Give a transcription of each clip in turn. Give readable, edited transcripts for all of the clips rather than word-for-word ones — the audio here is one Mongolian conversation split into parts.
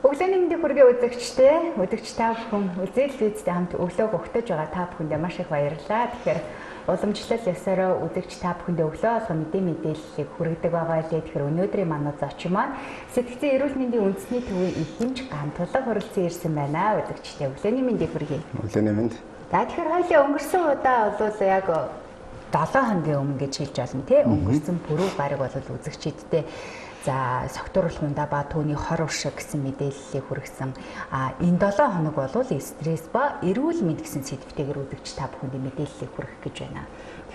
Өглөөний мэндийг хүргэе үзэгч та бүхэн үзэл үзтэй хамт өглөөг өгтөж байгаа та бүхэндээ маш их баярлалаа. Тэгэхээр уламжлал ёсороо үзэгч та бүхэндээ өглөө алга мэдээллийг хүргэдэг байгаа лээ. Тэгэхээр өнөөдрийн манай зочин маань сэтгцэн эрүүл мэндийн үндэсний төвийн эхэмж гамтулга хүрэлцэн ирсэн байна. Үзэгчтэй өглөөний мэндийг хүргэе. Өглөөний мэнд. За тэгэхээр хоёлаа өнгөрсөн удаа бол яг 7 хоногийн өмнө гэж хэлж байна тий. Өнгөрсөн пүрэв гараг бол үзэгчидтэй за согтууруулах ундаа ба түүний хор уршиг гэсэн мэдээллийг хүргэсэн. Энэ 7 хоног бол стресс ба эрүүл мэнд гэсэн сэдвтэйгээр үзэгч та бүхэнд мэдээллийг хүргэх гэж байна.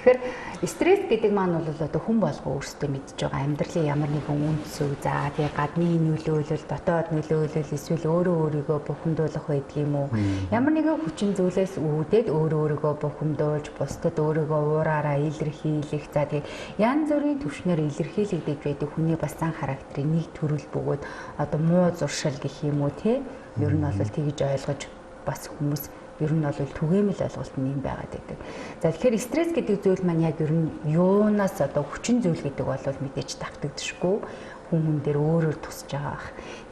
Тэгэхээр стресс гэдэг маань бол одоо хүн болго өөрсдөө мэдж байгаа амьдралын ямар нэгэн үндсүү за тэгээ гадны нөлөөлөл, дотоод нөлөөлөл эсвэл өөрийгөө бухимдуулах байдаг юм уу? Ямар нэгэн хүчин зүйлээс үүдээд өөрийгөө бухимдуулж, бусдад өөрийгөө уураараа илэрхийлэх за тэгээ янз бүрийн төвшнөр илэрхийлэгдэж байдаг хүний бас сан характерын нэг төрөл бөгөөд одоо муу зуршил гэх юм уу те? Ер нь бол тэгж ойлгож бас хүмүүс ер нь бол түгээмэл ойлголт нь юм байгаад байдаг. За тэгэхээр стресс гэдэг зүйл маань яг ер нь юунаас одоо хүчин зүйл гэдэг бол мэдээж давтагдчихгүй хүн дээр өөрөөр тусч байгаа бах.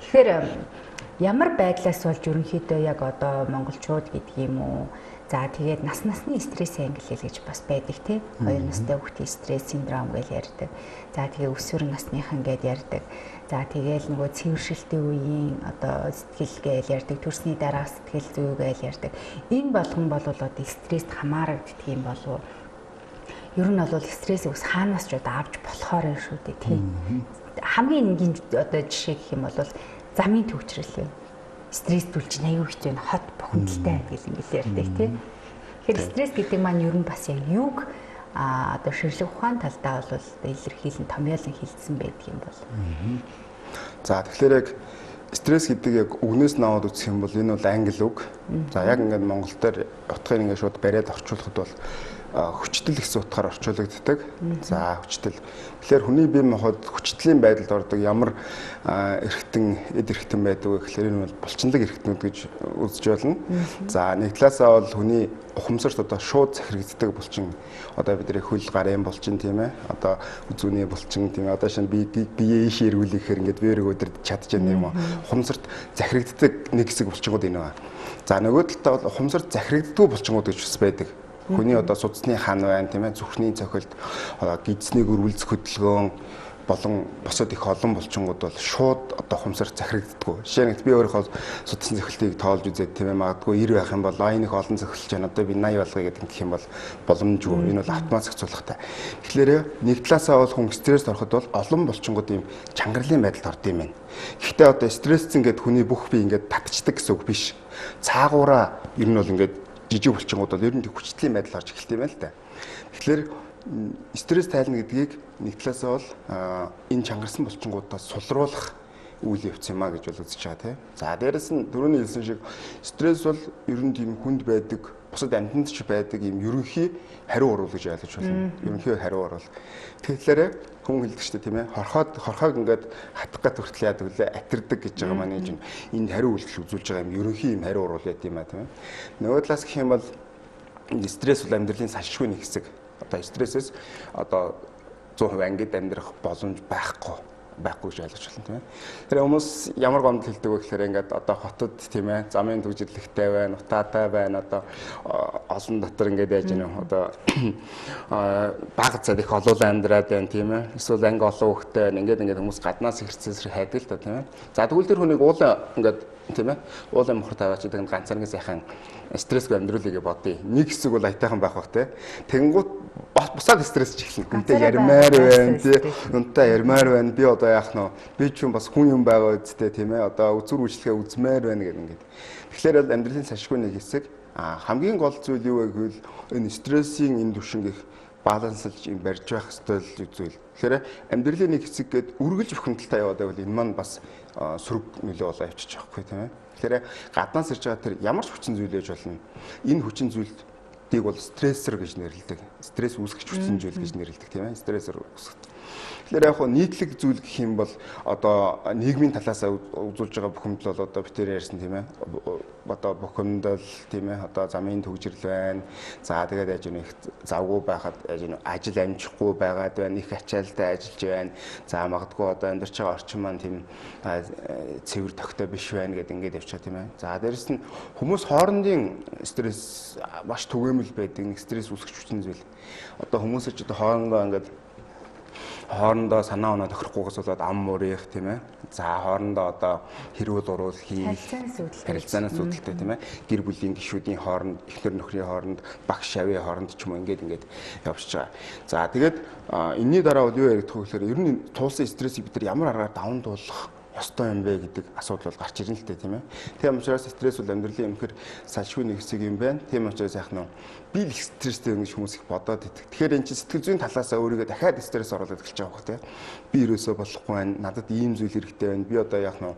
Тэгэхээр ямар байдлаас болж ерөнхийдөө яг одоо монголчууд гэдэг юм уу? За тэгээд насны стрессийн ангиллал гэж бас байдаг тий. 2 настай хүүхдийн стресс синдром гэж ярьдаг. За тэгээ өсвөр насныхан гэд ярьдаг. За тэгээл нөгөө цэвэршилтийн үеийн одоо сэтгэл гээл ярьдаг, төрсний дараа сэтгэл зүй гээл ярьдаг. Энэ болгон бол одоо стресст хамаарагддаг юм болов. Ер нь бол стрессийг ус хаанаас ч одоо авч болохоор юм шүү дээ тий. Хамгийн энгийн одоо жишээ гэх юм бол замын төвчрөл юм. Стресс түлж аюу хэцүү хот бухимдалтай гэж ингэж ярьдаг тий. Тэгэхээр стресс гэдэг маань ер нь бас яг юуг одоо ширлэг ухаан талдаа бол илэрхийлэн томьёолон хилцсэн байдаг юм бол. За тэгэхээр яг стресс гэдэг яг үгнээс нь аваад үзэх юм бол энэ бол англи үг. За яг ингээд монгол дээр утгыг ингээд шууд бариад орчуулахад бол хүчтэл гэсэн утгаар орчуулагддаг. За хүчтэл. Тэгэхээр хүний бие махбод хүчтлийн байдалд ордог ямар эд эрхтэн байдаг вэ гэхээр энэ бол булчинлаг эрхтнүүд гэж үзэж байна. За нэг талаасаа бол хүний ухамсарт одоо шууд захирагддаг булчин. Одоо бидний хөл гарын булчин тийм ээ. Одоо үзүүний булчин тийм ээ. Одоо шинэ биеийн иш эргүүлэхээр ингээд биеэр өдөрд чадчихна юм уу? Ухамсарт захирагддаг нэг хэсэг булчингууд энэ байна. За нөгөө талдаа бол ухамсарт захирагддаггүй булчингууд гэж бас байдаг. Хүний одоо судасны хан байна тийм ээ, зүрхний цохилт, гидсний гөрвөлзөх хөдөлгөөн болон босод их олон булчингууд бол шууд одоо ухамсарт захирагддаггүй. Жишээ нь би өөрийнхөө судасны цохилтыг тоолж үзээд тийм ээ, магадгүй 90 байх юм бол энэ их олон цохилж байна. Одоо би 80 болгоё гэдэг гэх юм бол боломжгүй. Энэ бол автомат зохицуулгатай. Тэгэхээр нэг талаасаа бол хүн стресст ороход бол олон булчингууд ийм чангарлын байдалд орд юм байна. Гэхдээ одоо стрессцэн гэдэг хүний бүх бие ингээд татчихдаг гэсэн үг биш. Цаагаараа ер нь бол ингээд жижиг булчингууд бол ер нь хүчтлийн байдал орж эхэлт юм байна л да. Тэгэхээр стресс тайлна гэдгийг нэг талаасаа бол энэ чангарсан булчингуудаас сулруулах үйл явц юм а гэж бол үзэж байгаа тийм. За дээрэс нь түрүүний хэлсэн шиг стресс бол ер нь тийм хүнд байдаг, бусад амьтанд ч байдаг юм ерөнхий хариу урвал гэж ойлгож байна. Ерөнхий хариу урвал. Тэгэхээр хүн хэлдэг шүү дээ тийм ээ. Хорхоог ингээд хатах гад хүртэл яадаг үлээ атирдаг гэж байгаа маань энэ хариу үйлдэл үзүүлж байгаа юм ерөнхий юм хариу урвал байт юм а тийм ээ. Нөгөө талаас гэх юм бол стресс бол амьдралын салшгүй нэг хэсэг. Одоо стрессээс одоо 100% ангид амьдрах боломж байхгүй гэж ойлгож байна тийм ээ. Тэр хүмүүс ямар гомдол хэлдэг вэ гэхээр ингээд одоо хотод тийм ээ замын төвжирлэгтэй байна, утаатай байна, одоо олон дотор ингээд яаж юм одоо бага цад их олоол амьдраад байна тийм ээ. Эсвэл анги олон хөхтэй байна. Ингээд хүмүүс гаднаас ирцээс хайдаг л та тийм ээ. За тэгвэл тэр хүнийг уулаа ингээд тийм ээ. Уулын мохор таваач гэдэг нь ганцаараа сайхан стрессгүй амьдруулъя гэж бодъё. Нэг хэсэг бол аятайхан байх бах те. Тэнгууд бусаад стресс ч эхэлнэ. Үнтэй ярмаар байна тий. Үнтэй ярмаар байна. Би одоо яах нь би ч юм бас хүн юм байгаа үсттэй тийм ээ. Одоо үзүр үйлчлэгээ үзмээр байна гэдэг ингээд. Тэгэхээр бол амьдралын салшгүй нэг хэсэг. Хамгийн гол зүйл юу вэ гэвэл энэ стрессийн энэ түвшингийнх балансалж юм барьж байх ёстой зүйл. Тэгэхээр амьдралын нэг хэсэг гээд үргэлж бухимдалтай яваад байвал энэ маань бас сөрөг нөлөө болоо явчих жоохгүй тийм ээ. Тэгэхээр гаднаас ирж байгаа тэр ямар ч хүчин зүйл ээж болно. Энэ хүчин зүйлийг бол стрессор гэж нэрлэдэг. Стресс үүсгэж хүчин зүйл гэж нэрлэдэг тийм ээ. Стрессор үүсгэж. Тэгэхээр яг хөө нийтлэг зүйл гэх юм бол одоо нийгмийн талаас үзүүлж байгаа бухимдал бол одоо битээр ярьсан тийм ээ. одоо бухимдал тийм ээ одоо замын төвжирэл байна. За тэгээд яаж нэг завгүй байхад ажил амжихгүй байгаад байна. Их ачаалтай ажиллаж байна. За магадгүй одоо амьдарч байгаа орчин маань тийм цэвэр тогтоо биш байна гэдэг ингээд явчихаа тийм ээ. За дээрэс нь хүмүүс хоорондын стресс маш түгээмэл байдаг. Нэг стресс үүсгэж хүчин зүйл. Одоо хүмүүсч одоо хоорондоо санаа оноо тохирохгүйгээс болоод ам мөрөх тийм ээ. За хоорондоо одоо хэрүүл уруул хийх, харилцаанаас үүдэлтэй тийм ээ. Гэр бүлийн гишүүдийн хооронд, эхнэр нөхрийн хооронд, багш шавийн хооронд ч юм уу ингээд явчихж байгаа. За тэгээд энэний дараа бол юу яригдах вэ гэхээр ер нь туулсан стрессийг бид нар ямар аргаар даван туулах ёстой юм бэ гэдэг асуудал бол гарч ирнэ л дээ тийм ээ. Тийм учраас стресс бол амьдралын өмнөхөр салшгүй нэг хэсэг юм байна. Тийм учраас яах нь би л стресстэй ингэж хүмүүс их бодоод идэг. Тэгэхээр эн чинь сэтгэл зүйн талаас өөрийгөө дахиад стресс оруулаад эхэлж байгаа хөөх тийм. Би ерөөсөө болохгүй байна. Надад ийм зүйл хэрэгтэй байна. Би одоо яах нь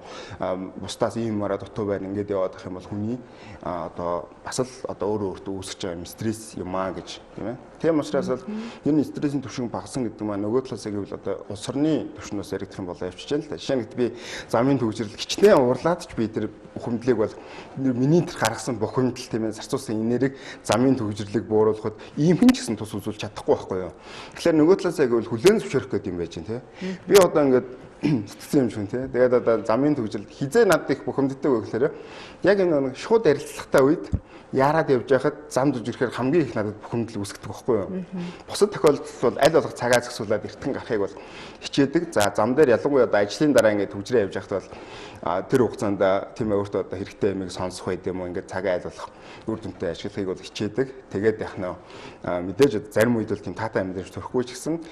бусдаас ийм мараа дутуу байна. Ингээд яваад ах юм бол хүний одоо бас л одоо өөрөө өөртөө үүсэж байгаа юм стресс юм аа гэж тийм ээ. Тийм учраас бол энэ стрессийн түвшин багасан гэдэг маань нөгөө талаас гэвэл одоо улс орны түвшнээс яригдах юм болоо явчихжээ л да. Жишээ нь би замын төвжирэл хичнээн уурлаад ч би тэр бухимдлыг бол миний тэр гаргасан бухимдал тийм ээ зарцуулсан энергийг замын төвжирлийг бууруулахад ийм хэн ч гэсэн тус үзүүлж чадахгүй байхгүй юу. Тэгэхээр нөгөө талаас гэвэл хүлээн зөвшөөрөх гэдэг юм байж байна тийм. Би одоо ингээд сэтгцэн юм шүү тийм. Тэгээд одоо замын төвжирэл хизээ надад их бухимддаг вэ гэхээр яг энэ шууд ярилцлагатай үед яарад явж байхад зам дүжирэхээр хамгийн их надад бухимдал үүсгдэг байхгүй юу. Бусад тохиолдолд бол аль болох цагаа згсүүлээд эртхэн гарахыг бол хичээдэг. За зам дээр ялангуяа одоо ажлын дараа ингээд төвжрээ явж байхад бол тэр хугацаанд тийм ээ өөртөө одоо хэрэгтэй юмыг сонсох байд юм уу ингээд цагаа аль болох үр дүнтэй ашиглахыг бол хичээдэг. Тэгээд яг нь мэдээж зарим үед бол тийм таатай амьдарч төрөхгүй ч гэсэн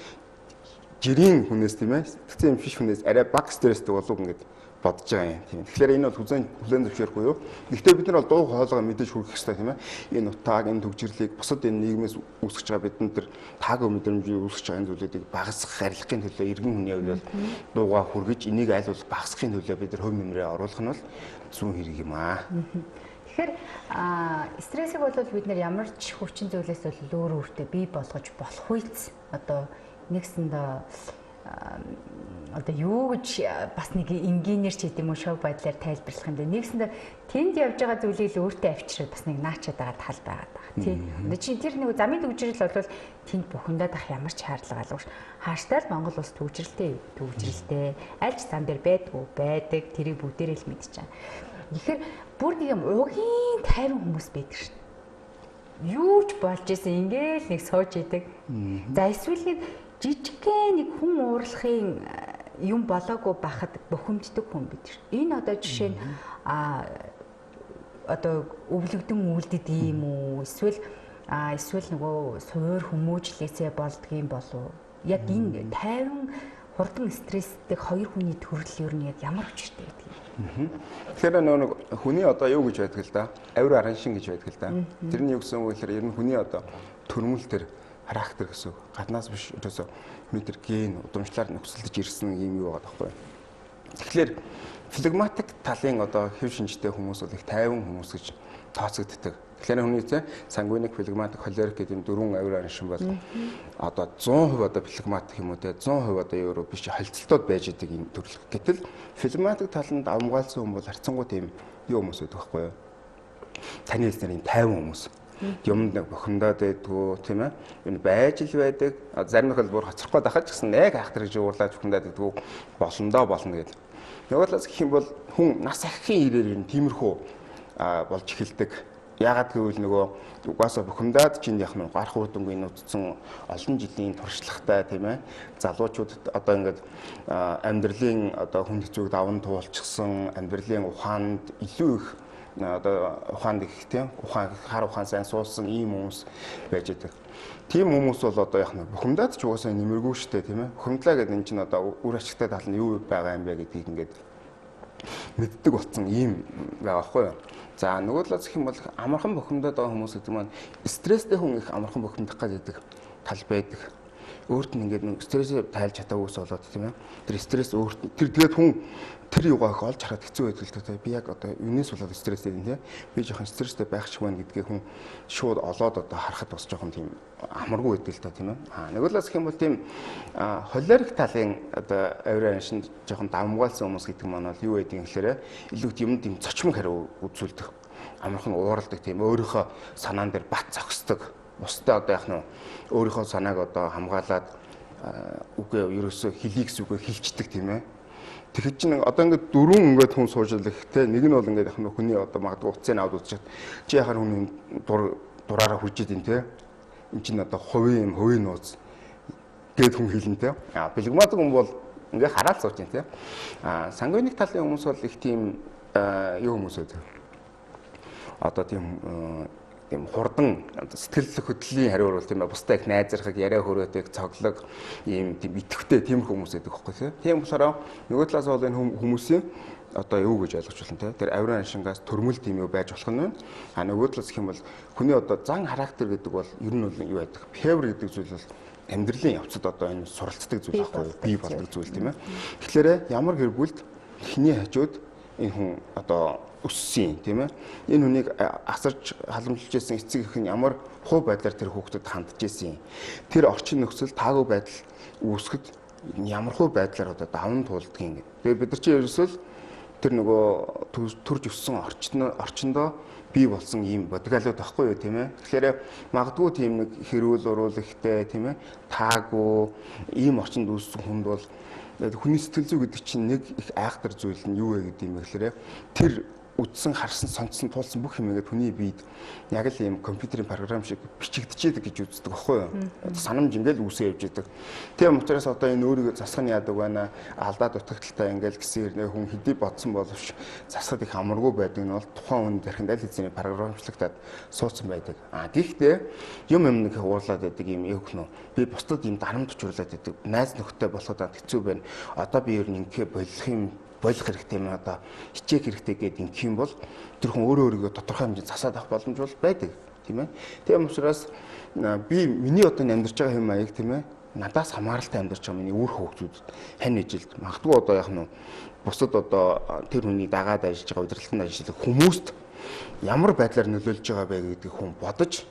жирийн хүнээс тийм ээ сэтгцэн юм биш хүнээс арай бага стресстэй болов ингээд бодож байгаа юм тийм. Тэгэхээр энэ бол хүлээн зөвшөөрөхгүй юу. Гэхдээ бид нар бол дуу хоолойгоо мэдээж хүргэх хэрэгтэй тийм ээ. Энэ утааг, энэ төвжирлийг бусад энэ нийгмээс үүсгэж байгаа бидний тэр таагүй мэдрэмжийг үүсгэж байгаа энэ зүйлүүдийг багасгах, арилгахын төлөө иргэн хүний хувьд бол дуугаа хүргэж энийг аль бол багасгахын төлөө бид нар хувь нэмрээ оруулах нь бол зүүн хэрэг юм аа. Тэгэхээр стрессийг бол бид нар ямар ч хүчин зүйлээс бол өөр өөртөө бий болгож болох үйц одоо нэгсэнд одоо юу гэж бас нэг энгийнээр ч гэдэм үү шог байдлаар тайлбарлах юм дээ. Нэгсэнд тэнд явж байгаа зүйлийг л өөртөө авчираад бас нэг наачаад байгаа тал байгаад байгаа тийм. Одоо чи тэр нэг замын төвжирэл бол тэнд бухимдаад ах ямар ч шаардлага алгаш. Хааштай л Монгол улс төвжирэлтэй аль ч зам дээр байдаг тэрийг бүгдээрээ л мэдчихээн. Тэгэхээр бүр нэг юм угийн тайван хүмүүс байдаг шин. Юу ч болж исэн ингээл нэг сууж идэг. За эсвэл нэг жижигхэн нэг хүн уурлахын юм болоогүй байхад бухимддаг хүн бид. Энэ одоо жишээ нь одоо өвлөгдөн үлдэд юм уу? Эсвэл нөгөө суур хүмүүжлээсээ болдгийм болов. Яг энэ тайван хурдан стресстэй хоёр хүний төрөл ер нь яг ямар хүчтэй байдаг юм. Тэгэхээр нэг хүний одоо юу гэж байдаг л да? Авир аран шин гэж байдаг л да. Тэрний юу гэсэн үг вэ гэхээр ер нь хүний одоо төрмөл төр характер гэсэн. Гаднаас биш ерөөсөө метр ген удамшлаар нөхцөлдөж ирсэн юм юу байгаа байхгүй. Тэгэхээр флегматик талын одоо хэв шинжтэй хүмүүс бол их тайван хүмүүс гэж тооцогддог. Тэгэхээр хүний сангвиник, флегматик, холерик гэдэг юм дөрвөн авир аршин бол одоо 100% одоо флегматик юм уу те 100% одоо евро биш холцолтууд байж идэг юм төрөл. Гэтэл флегматик таланд авмгаалсан хүн бол харцангуй тийм юу хүмүүс байдаг байхгүй юу? Таны хэлснээр юм тайван хүмүүс. Юмд нэг бухимдаад байдгүй тийм ээ. Энэ байж л байдаг. Зарим их бол бүр хоцрохгүй дахиж гэсэн яг хайхтар гэж уурлаад бухимдаад байдгүй болно гэдэг. Нөгөө талаас гэх юм бол хүн нас ахихын ирээр юм тиймэрхүү болж эхэлдэг. Яагаад гэвэл нөгөө угаасаа бухимдаад чинь яг нь гарах үрдэнгүй нутцсан олон жилийн туршлагатай тийм ээ. Залуучуудад одоо ингээд амьдралын одоо хүн хэцүүг даван туулчихсан амьдралын ухаанд илүү их одоо ухаанд их тийм хар ухаан сайн суулсан ийм хүмүүс байж байгаа. Тийм хүмүүс бол одоо яг нь бухимдаад ч угаасаа нэмэргүй шүү дээ тийм ээ. Бухимдлаа гэдэг энэ чинь одоо үр ашигтай тал нь юу байгаа юм бэ гэдгийг ингээд мэддэг болсон ийм байгаа байхгүй юу. За нөгөө талаас гэх юм бол амархан бухимдаад байгаа хүмүүс гэдэг маань стресстэй хүн их амархан бухимдах гэдэг тал байдаг. Өөрт нь ингээд нэг стрессээ тайлж чадаагүйс болоод тийм ээ. Тэр стресс өөрт тэр тэгээд хүн тэр юугаа их олж хараад хэцүү байдаг л та. Би яг одоо юунаас болоод стресстэй юм тийм. Би жоохон стресстэй байх шиг байна гэдгийг хүн шууд олоод одоо харахад бас жоохон тийм амаргүй байдаг л та тийм ээ. Нөгөө талаас гэх юм бол тийм холерик талын одоо авир аншинд жоохон давмгаалсан хүмүүс гэдэг маань бол юу байдаг юм гэхээр илүү юм тийм цочмог хариу үзүүлдэг. амархан ууралдаг тийм өөрийнхөө санаан дээр бат зогсдог. Бусдаа одоо яг нь өөрийнхөө санааг одоо хамгаалаад үгээ ерөөсөө хэлийг зүгээ хилчдэг тийм ээ. Тэгэхээр чинь одоо ингээд дөрвөн ингээд хүн сууж л ихтэй нэг нь бол ингээд яг нь хүний одоо магадгүй утсыг аваад үзчихад чи яхаар хүний дураараа хүжээд ин тий. Энд чинь одоо хувийн нууц гээд хүн хэлнэ тий. Бэлгмаадаг хүн бол ингээд хараад сууж ин тий. Сангвиник талын хүмүүс бол их тийм юу хүмүүс үү. Одоо тийм хурдан сэтгэл хөдлөлийн хариур бол тийм бусдаа их найзрахыг яриа хөрөөдөг цоглог ийм тийм итгэвтэй тийм хүмүүс байдаг байхгүй тийм болохоор нөгөө талаас бол энэ хүмүүсийн одоо юу гэж ойлгож болно те тэр авирын аншингаас төрмөл тийм юу байж болох нь нөгөө талаас гэх юм бол хүний одоо зан характер гэдэг бол ер нь бол юу байдаг февр гэдэг зүйл бол амьдралын явцад одоо энэ суралцдаг зүйл байхгүй бий болдог зүйл тийм ээ тэгэхээр ямар хэрэгбэлд эхний хажууд энэ хүн одоо өссөн тийм ээ энэ хүнийг асарч халамжилж байсан эцэг эх нь ямар хувь байдлаар тэр хүүхдэд хандж байсан тэр орчин нөхцөл таагүй байдал үүсгэд ямар хувь байдлаар одоо даван туулдгийг тэгээд бид нар чинь ерөөсөө тэр нөгөө төрж өссөн орчиндөө бий болсон ийм бодгалууд байхгүй юу тийм ээ тэгэхээр магадгүй тийм нэг хэрүүл уруулахтай тийм ээ таагүй ийм орчинд үүссэн хүнд бол хүний сэтгэл зүй гэдэг чинь нэг их айхтар зүйл нь юу вэ гэдэг юм гэхээр тэр үдсэн харсан сонцсон туулсан бүх юмгээд хүний биед яг л ийм компьютерийн програм шиг бичигдчихэд гэж үздэг байхгүй юу? Санамж ингээл үүсээ явж идэг. Тийм учраас одоо энэ өөрийгөө засах нь яадаг байна. Алдаа дутагдaltaй ингээл гэсэн хэрнээ хүн хэдий бодсон боловч засахад их амаргүй байдаг нь бол тухайн хүн зархинд аль хэзээ програмчлагтаад суудсан байдаг. Гэхдээ юм нэг уурлаад байдаг юм яг нөө би бусдад ийм дарамт учруулад байдаг. Найз нөхдөд болоход хэцүү байна. Одоо би ер нь ингээ болох хэрэгтэй юм одоо хичээх хэрэгтэй гэдэг юм бол тэр хүн өөрийгөө тодорхой хэмжээнд засаад авах боломж бол байдаг тийм ээ. Тийм учраас би миний одоо амьдарч байгаа хэм маяг тийм ээ. Надаас хамааралтай амьдарч байгаа миний үр хөвгүүд хань ижилд магадгүй одоо яг нь бусад одоо тэр хүний дагаад ажиллаж байгаа удирдлагын ажилладаг хүмүүст ямар байдлаар нөлөөлж байгаа бэ гэдэг хүн бодож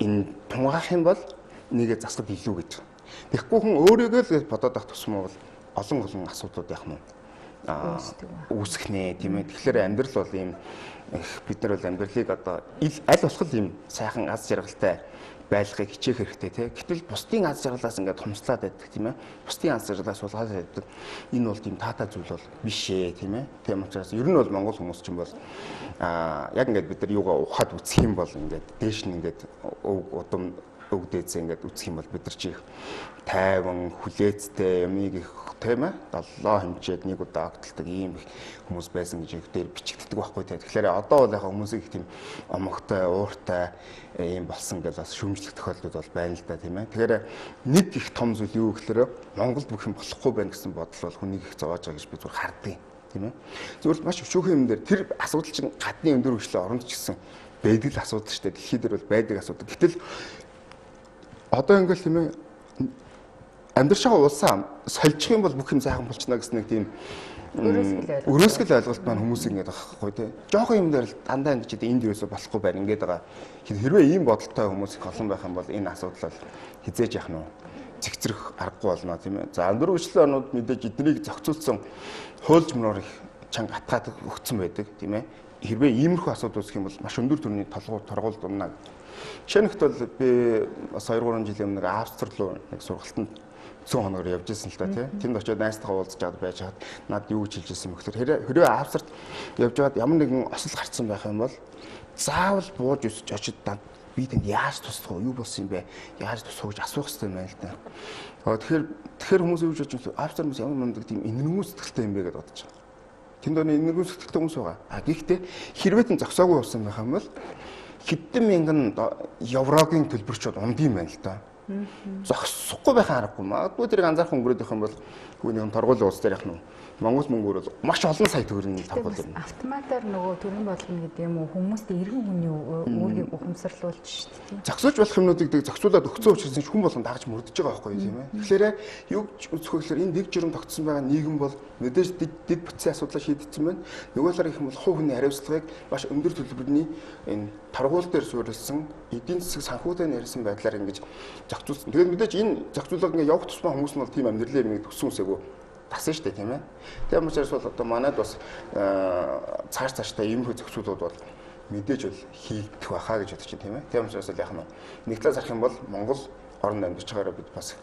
энэ тунгаах юм бол нэгэ засахад илүү гэж. Тэгэхгүй хүн өөрийгөө л бодоод авах тусмаа бол олон асуудлууд яг нь үүсэх нэ тийм ээ. Тэгэхээр амьдрал бол ийм бид нар бол амьдралыг одоо аль болох ийм сайхан аз жаргалтай байлгахыг хичээх хэрэгтэй тий. Гэтэл бусдын аз жаргалаас ингээд хомслаад байдаг тийм ээ. Бусдын аз жаргалаас сулгаад байдаг. Энэ бол тийм таатай зүйл бол биш ээ тийм ээ. Тийм учраас ер нь бол монгол хүмүүс ч юм бол яг ингээд бид нар юугаа ухаад үсэх юм бол ингээд дээш нь ингээд удам өгдөөцөө ингээд үсэх юм бол бид нар чих тайван хүлээцтэй юмыг их тийм ээ долоо хэмжээд нэг удаа огтолдог ийм их хүмүүс байсан гэж их дээр бичигддэг байхгүй тийм. Тэгэхээр одоо бол яг хүмүүсийг тийм омогтой ууртай ийм болсон гэж бас шүүмжлэх тохиолдлууд бол байна л да тийм ээ. Тэгэхээр нэг их том зүйл юу гэхээр Монголд бүх юм болохгүй байх гэсэн бодол бол хүнийг их зовоож байгаа гэж би зүгээр харддаг тийм ээ. Зүгээр л маш өчүүхэн юм дээр тэр асуудал чинь гадны өндөр хөгжлийн оронд ч гэсэн байдаг л асуудал шүү дээ. Дэлхийд дээр бол байдаг асуудал. Гэтэл одоо ингээл тийм ээ амьдарч байгаа улсаа сольчих юм бол бүх юм сайхан болчихно гэсэн нэг тийм өрөөсгөл ойлголт маань хүмүүсийг ингэж авахгүй тий. Жохон юм дээр л дандаа ингэж энд юусоо болохгүй байна ингээд байгаа. Хэрвээ ийм бодолтой хүмүүс их олон байх юм бол энэ асуудал бол хизээж яах нь цэгцрэх аргагүй болно тийм ээ. За өндөр хөгжлийн орнууд мэдээж эднийг зохицуулсан хуульч мөрөөр их чанга атгаад өгцөн байдаг тийм ээ. Хэрвээ иймэрхүү асуудал үүсэх юм бол маш өндөр төрний торгуул дунна. Жишээлбэл бол би бас 2-3 жилийн өмнө Австрал руу нэг сургалтанд 100 хоногор явж ирсэн л да тий. Тэнд очиод найзтайгаа уулзж аваад байж хаад над юу гэж хэлж ирсэн бэ гэхээр хэрвээ Австралд явж байгаад ямар нэгэн осол гарцсан байх юм бол заавал бууж өсөж очиод би тэнд яаж туслах вэ? Юу болсон юм бэ? Яаж туслах гэж асуух хэрэгтэй юм байна л да. Тэгэхээр хүмүүс юу гэж бодож байна? Австрал хүмүүс ямар мундаг тийм энэргүй сэтгэлтэй юм бэ гэж бодож байгаа. Тэнд оны энэргүй сэтгэлтэй хүмүүс байгаа. Гэхдээ хэрвээ тэн зогсоогүй болсон байх юм бол хэдэн мянган еврогийн төлбөрчүүд унд юм байна л да. Зогсохгүй байхын аргагүй. Магадгүй тэрийг анзаарах өнгөрөөд байх юм бол түүний торгуулийн улс дээр яг нь Монгол мөнгөөр бол маш олон сая төгрөгийн тавхул юм. Автоматар нөгөө төрийн болгоно гэдэг юм уу хүмүүст иргэн хүний үүргийг ухамсарлуулж шүү дээ. Зогсоож болох юмнуудыг зогсуулаад өгцөө учраас хүн болгон дагаж мөрдөж байгаа байхгүй тийм ээ. Тэгэхээр юу үзэх вэ гэхээр энэ дэг жирэмд тогтсон байгаа нийгэм бол мэдээж дэд бүтцийн асуудлаа шийдсэн байна. Нөгөө талаар их юм бол хувь хүний хариуцлагыг маш өндөр төлбөрний энэ торгуул дээр суурилсан эдийн засаг санхүүтэй нэрсэн байдлаар ингэж зохицуулсан. Тэгээд мэдээж энэ зохицуулга ингээ явах тусмаа хүмүүс нь бол тийм амьдралын юм төссөн үсээгөө тасан шүү дээ тийм ээ. Тийм учраас бол одоо манайд бас цааш цааштай иймэрхүү зохицуулууд бол мэдээж бол хийгдэх байхаа гэж бодож байна тийм ээ. Тийм учраас яг нэг талаас харах юм бол Монгол орнд амьдарч байгаараа бид бас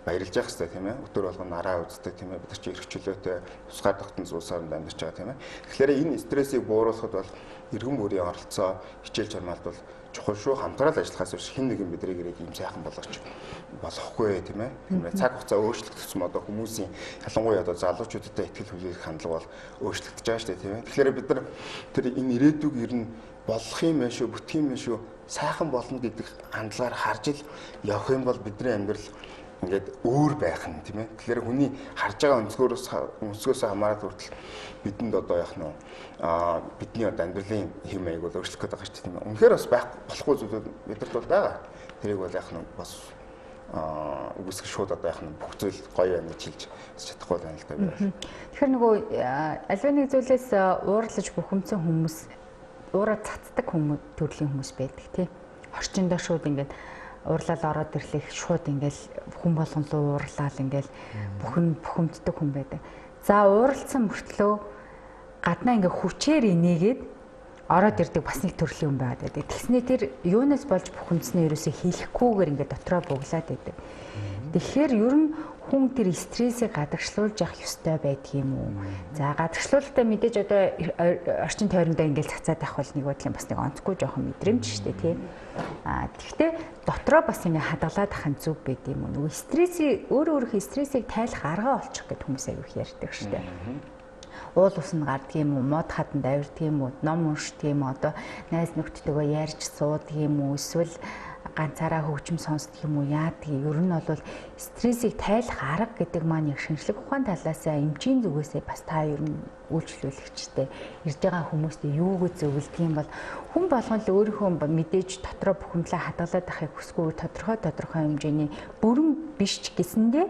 баярлж явах хэрэгтэй тийм ээ. Өдөр болгон нараа үздэг тийм ээ. Бид нар чи эрх чөлөөтэй тусгаар тогтсон зүйлс орнд амьдарч байгаа тийм ээ. Тэгэхээр энэ стрессийг бууруулахад бол эргэн бүрийн оролцоо, хичээл чармаалт бол чухал шүү. Хамтраад ажиллахаас биш хэн нэгэн бидрийг ирээд ийм сайхан болгоч болохгүй тийм ээ. Тэгэхээр цаг хугацаа өөрчлөгдсөн одоо хүмүүсийн ялангуяа одоо залуучуудтай ихтгэл хүлээх хандлага бол өөрчлөгдөж байгаа шүү дээ тийм ээ. Тэгэхээр бид нар тэр энэ ирээдүг ер нь болох юм байна шүү, бүтэх юм байна шүү, сайхан болно гэдэг хандлагаар харж ил явах юм бол бидний амьдрал ингээд өөр байх нь тийм ээ. Тэгэхээр хүний харж байгаа өнцгөөс хамаарат хүртэл бидэнд одоо яах нь бидний одоо амьдралын хэм маяг бол өөрчлөх гээд байгаа шүү дээ тийм ээ. Үнэхээр бас байх болохгүй зүйлүүд бидэрт бол байгаа. Тэрийг бол яах нь бас үгүйсгэж шууд одоо яах нь бүх зүйл гоё юм гэж хэлж чадахгүй байна л да. Тэгэхээр нөгөө аливаа нэг зүйлээс уурлаж бухимдсан хүмүүс уураа цацдаг хүмүүс төрлийн хүмүүс байдаг тий. Орчиндөө шууд ингээд уурлал ороод ирлэх шууд ингээл хүн болгон руу уурлал ингээл бухимддаг хүн байдаг. За ууралцсан мөртлөө гаднаа ингээ хүчээр инээгээд ороод ирдэг бас нэг төрлийн хүн байгаад байдаг. Тэгснээ тэр юунаас болж бухимдснээ ерөөсөө хэлэхгүйгээр ингээ дотроо буглаад байдаг. Тэгэхээр ер нь хүн тэр стрессийг гадагшлуулж явах ёстой байдаг юм уу? За гадагшлуулалтаа мэдээж одоо орчин тойрондоо ингээл цацаад авах бол нэг бодлын бас нэг онцгүй жоохон мэдрэмж шүү дээ тий. Тэгэхдээ дотроо бас ингээ хадгалаад ах нь зүг байд юм уу? Нөгөө стрессийг өөрийнхөө стрессийг тайлах арга олчих гэдэг хүмүүс аяг их ярьдаг шүү дээ. Уул ус нь гарддаг юм уу, мод хатанд авирдаг юм уу, ном уншдаг юм уу, одоо найз нөхдөдөө ярьж суудаг юм уу, эсвэл ганцаараа хөгжим сонсдог юм уу, яадаг. Ер нь бол стрессийг тайлах арга гэдэг маань яг шинжлэх ухааны талаас эмчийн зүгээсээ бас та ер нь үйлчлүүлэгчтэй ирж байгаа хүмүүстээ юуг зөвлөдөг юм бол хүн болгон л өөрийнхөө мэдээж дотроо бухимдлаа хадгалаад ахыг хүсгүй тодорхой хэмжээний бүрэн биш ч гэсэндээ